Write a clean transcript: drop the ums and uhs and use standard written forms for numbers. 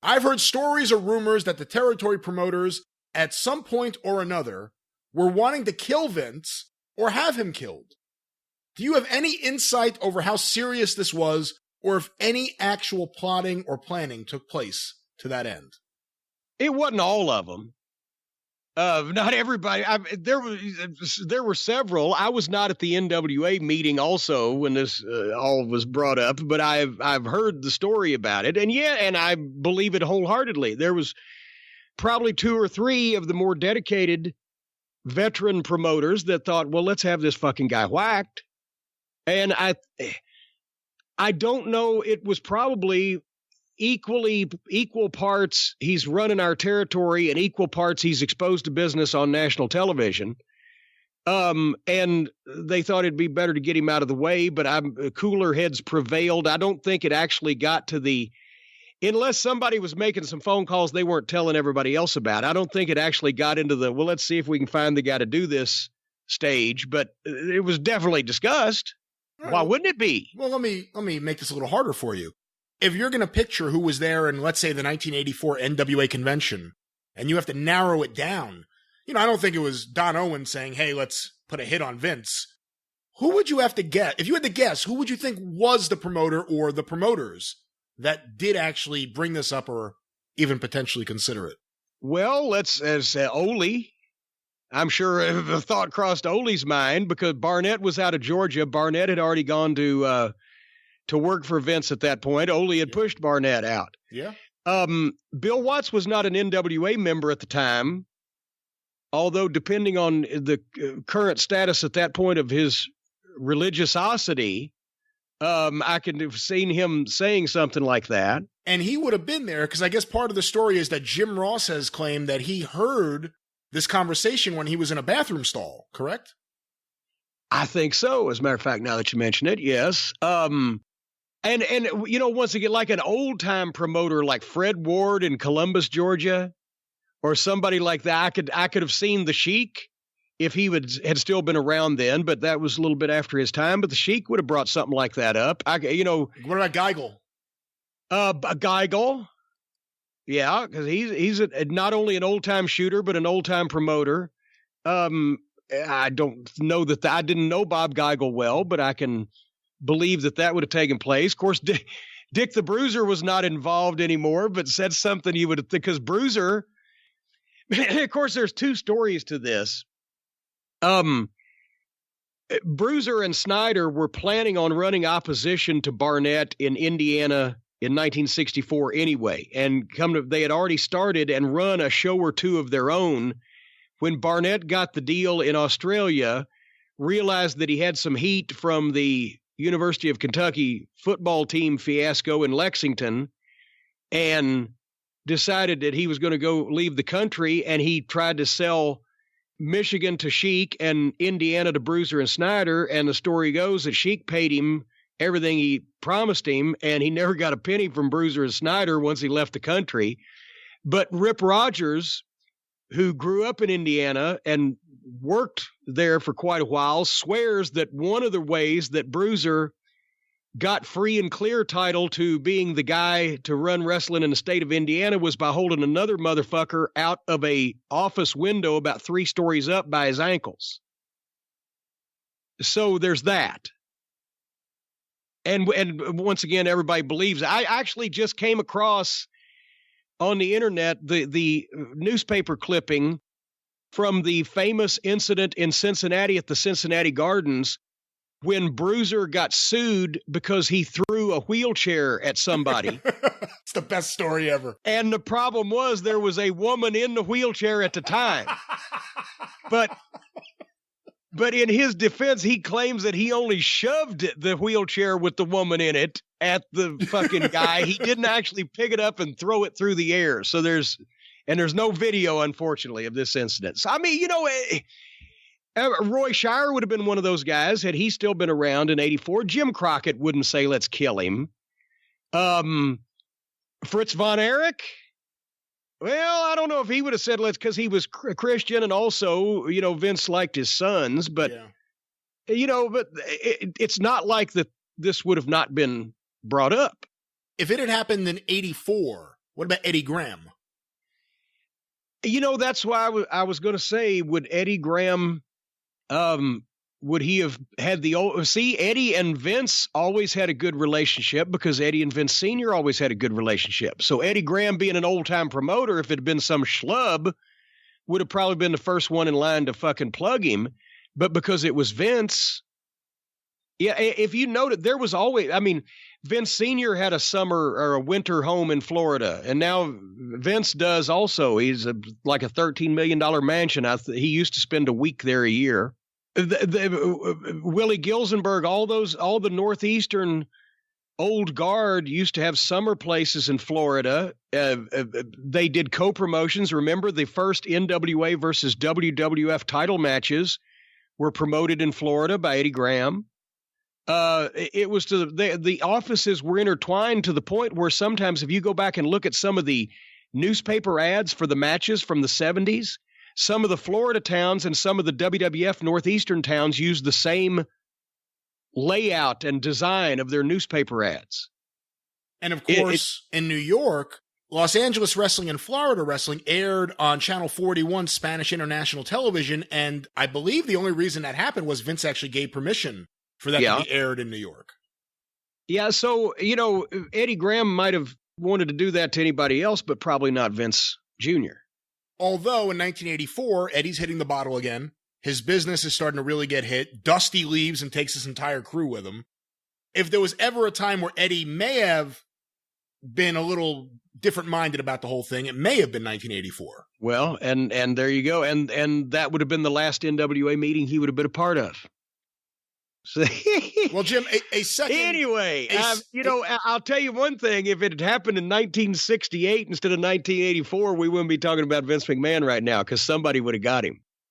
I've heard stories or rumors that the territory promoters, at some point or another, were wanting to kill Vince or have him killed. Do you have any insight over how serious this was, or if any actual plotting or planning took place to that end? It wasn't all of them. Not everybody. There were several. I was not at the NWA meeting also when this all was brought up, but I've heard the story about it, and I believe it wholeheartedly. There was probably 2 or 3 of the more dedicated veteran promoters that thought, well, let's have this fucking guy whacked. And I don't know. It was probably equal parts he's running our territory and equal parts he's exposed to business on national television. And they thought it'd be better to get him out of the way, but cooler heads prevailed. I don't think it actually got to unless somebody was making some phone calls they weren't telling everybody else about. I don't think it actually got into well, let's see if we can find the guy to do this stage, but it was definitely discussed. Right. Why wouldn't it be? Well, let me make this a little harder for you. If you're going to picture who was there in, let's say, the 1984 NWA convention, and you have to narrow it down, I don't think it was Don Owen saying, hey, let's put a hit on Vince. Who would you have to guess? If you had to guess, who would you think was the promoter or the promoters that did actually bring this up or even potentially consider it? Well, let's say Ole. I'm sure the thought crossed Ole's mind because Barnett was out of Georgia. Barnett had already gone to work for Vince at that point. Ole had pushed Barnett out. Yeah. Bill Watts was not an NWA member at the time, although depending on the current status at that point of his religiosity, I could have seen him saying something like that. And he would have been there because I guess part of the story is that Jim Ross has claimed that he heard this conversation when he was in a bathroom stall, correct? I think so. As a matter of fact, now that you mention it, yes. And once again, like an old time promoter like Fred Ward in Columbus, Georgia, or somebody like that, I could have seen the Sheik if he had still been around then, but that was a little bit after his time. But the Sheik would have brought something like that up. What about Geigel? Geigel. Yeah, because he's not only an old time shooter, but an old time promoter. I don't know that I didn't know Bob Geigel well, but I can believe that would have taken place. Of course, Dick the Bruiser was not involved anymore, but said something you would think, because Bruiser, of course, there's 2 stories to this. Bruiser and Snyder were planning on running opposition to Barnett in Indiana in 1964 anyway, and they had already started and run a show or 2 of their own when Barnett got the deal in Australia, realized that he had some heat from the University of Kentucky football team fiasco in Lexington, and decided that he was going to go leave the country, and he tried to sell Michigan to Sheik and Indiana to Bruiser and Snyder, and the story goes that Sheik paid him everything he promised him, and he never got a penny from Bruiser and Snyder once he left the country. But Rip Rogers, who grew up in Indiana and worked there for quite a while, swears that one of the ways that Bruiser got free and clear title to being the guy to run wrestling in the state of Indiana was by holding another motherfucker out of a office window about 3 stories up by his ankles. So there's that. And once again, everybody believes. I actually just came across on the internet the newspaper clipping from the famous incident in Cincinnati at the Cincinnati Gardens when Bruiser got sued because he threw a wheelchair at somebody. It's the best story ever. And the problem was there was a woman in the wheelchair at the time. But in his defense, he claims that he only shoved the wheelchair with the woman in it at the fucking guy. He didn't actually pick it up and throw it through the air. So there's no video, unfortunately, of this incident. So, I mean, Roy Shire would have been one of those guys had he still been around in 84. Jim Crockett wouldn't say, let's kill him. Fritz von Erich. Well, I don't know if he would have said let's, because he was a Christian, and also, Vince liked his sons, but, but it's not like that this would have not been brought up. If it had happened in 84, What about Eddie Graham? You know, that's why I was going to say, would Eddie Graham, would he have had the old, see, Eddie and Vince always had a good relationship because Eddie and Vince Sr. always had a good relationship. So Eddie Graham being an old time promoter, if it had been some schlub, would have probably been the first one in line to fucking plug him. But because it was Vince, yeah, if you noted, there was always, I mean, Vince Sr. had a summer or a winter home in Florida, and now Vince does also. He's like a $13 million mansion. He used to spend a week there a year. Willie Gilzenberg, all the Northeastern old guard used to have summer places in Florida. They did co-promotions. Remember, the first NWA versus WWF title matches were promoted in Florida by Eddie Graham. It was the offices were intertwined to the point where sometimes if you go back and look at some of the newspaper ads for the matches from the 70s, some of the Florida towns and some of the WWF Northeastern towns used the same layout and design of their newspaper ads. And of course, in New York, Los Angeles Wrestling and Florida Wrestling aired on Channel 41 Spanish International Television, and I believe the only reason that happened was Vince actually gave permission for that to be aired in New York. Yeah, so, you know, Eddie Graham might have wanted to do that to anybody else, but probably not Vince Jr. Although in 1984, Eddie's hitting the bottle again. His business is starting to really get hit. Dusty leaves and takes his entire crew with him. If there was ever a time where Eddie may have been a little different-minded about the whole thing, it may have been 1984. Well, and there you go. And that would have been the last NWA meeting he would have been a part of. Well, Jim, a second. Anyway, I'll tell you one thing. If it had happened in 1968 instead of 1984, we wouldn't be talking about Vince McMahon right now because somebody would have got him.